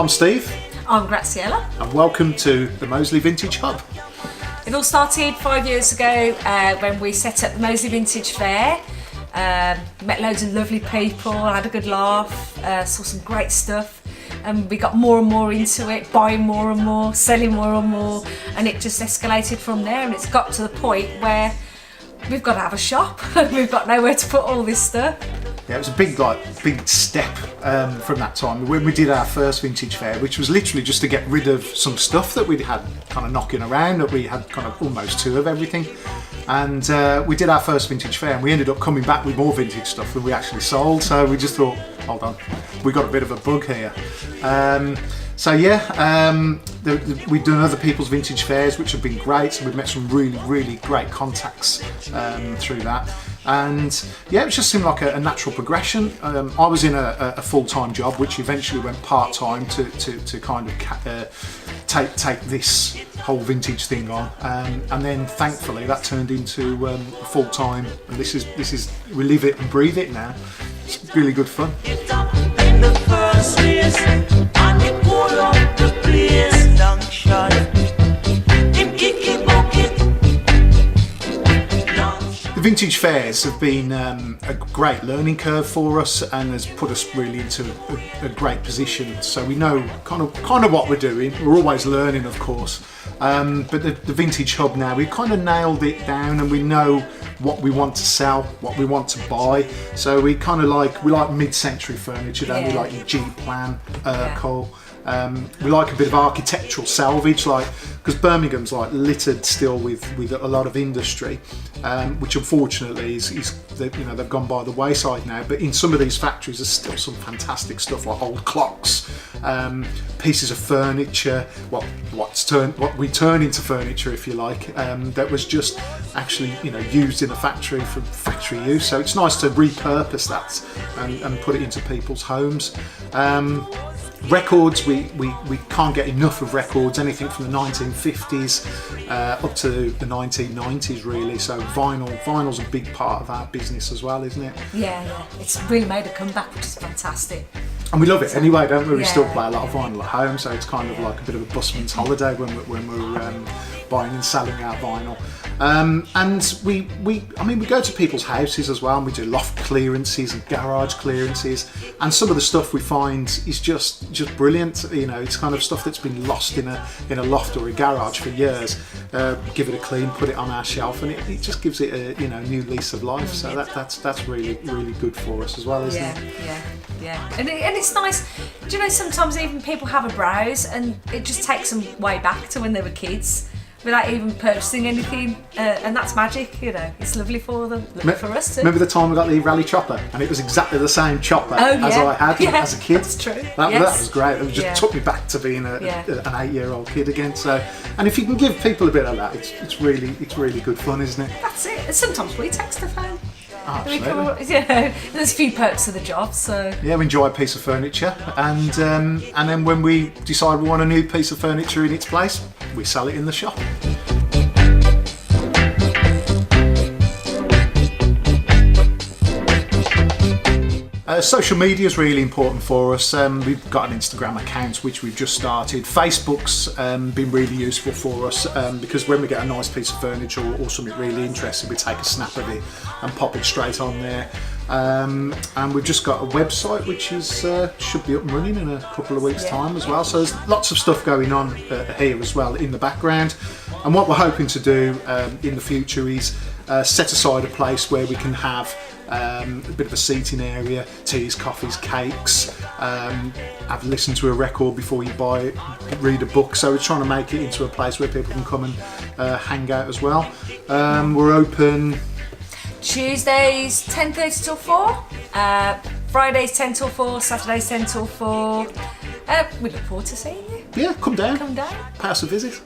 I'm Steve. I'm Graziella. And welcome to the Moseley Vintage Hub. It all started 5 years ago when we set up the Moseley Vintage Fair. Met loads of lovely people, had a good laugh, saw some great stuff. And we got more and more into it, buying more and more, selling more and more, and it just escalated from there. And it's got to the point where we've got to have a shop. We've got nowhere to put all this stuff. Yeah, it was a big step from that time when we did our first vintage fair, which was literally just to get rid of some stuff that we'd had kind of knocking around, that we had kind of almost two of everything. And we did our first vintage fair, and we ended up coming back with more vintage stuff than we actually sold. So we just thought, hold on, we got a bit of a bug here. We've done other people's vintage fairs, which have been great. So we've met some really great contacts through that. And yeah, it just seemed like a natural progression. I was in a full-time job, which eventually went part-time to kind of take this whole vintage thing on, and then thankfully that turned into full-time. And this is we live it and breathe it now. It's really good fun. The vintage fairs have been a great learning curve for us, and has put us really into a great position. So we know kind of what we're doing. We're always learning, of course, but the Vintage Hub now, we've kind of nailed it down, and we know what we want to sell, what we want to buy. So we like mid-century furniture, don't we? Like your G-plan, Urkel. We like a bit of architectural salvage, because Birmingham's littered still with a lot of industry, which unfortunately is they've gone by the wayside now. But in some of these factories, there's still some fantastic stuff, like old clocks, pieces of furniture, what we turn into furniture, if you like, that was just actually used in a factory for factory use. So it's nice to repurpose that and put it into people's homes. Records, we can't get enough of records, anything from the 1950s up to the 1990s really. So vinyl's a big part of our business as well, isn't it? Yeah, it's really made a comeback, which is fantastic. And we love it anyway, don't we? We still play a lot of vinyl at home, so it's kind of like a bit of a busman's holiday when we're buying and selling our vinyl. And we go to people's houses as well, and we do loft clearances and garage clearances, and some of the stuff we find is just brilliant. It's kind of stuff that's been lost in a loft or a garage for years. Give it a clean, put it on our shelf, and it just gives it a new lease of life. So that's really good for us as well, isn't it? Yeah. And it's nice. Do you know, sometimes even people have a browse, and it just takes them way back to when they were kids, without even purchasing anything, and that's magic. It's lovely for them, for us too. Remember the time we got the rally chopper, and it was exactly the same chopper as I had as a kid. That's true. That was great. It just took me back to being an 8-year-old kid again. So, and if you can give people a bit of that, it's really good fun, isn't it? That's it. And sometimes we text the phone. Absolutely. There's a few perks of the job, so yeah, we enjoy a piece of furniture, and then when we decide we want a new piece of furniture in its place, we sell it in the shop. Social media is really important for us. We've got an Instagram account which we've just started. Facebook's been really useful for us because when we get a nice piece of furniture or something really interesting, we take a snap of it and pop it straight on there. And we've just got a website which should be up and running in a couple of weeks' time as well. So there's lots of stuff going on here as well in the background. And what we're hoping to do in the future is set aside a place where we can have a bit of a seating area, teas, coffees, cakes, have listened to a record before you buy it, read a book. So we're trying to make it into a place where people can come and hang out as well. We're open Tuesdays 10:30 till 4, Fridays 10 till 4, Saturdays 10 till 4. We look forward to seeing you. Yeah, come down. Come down. Pay us a visit.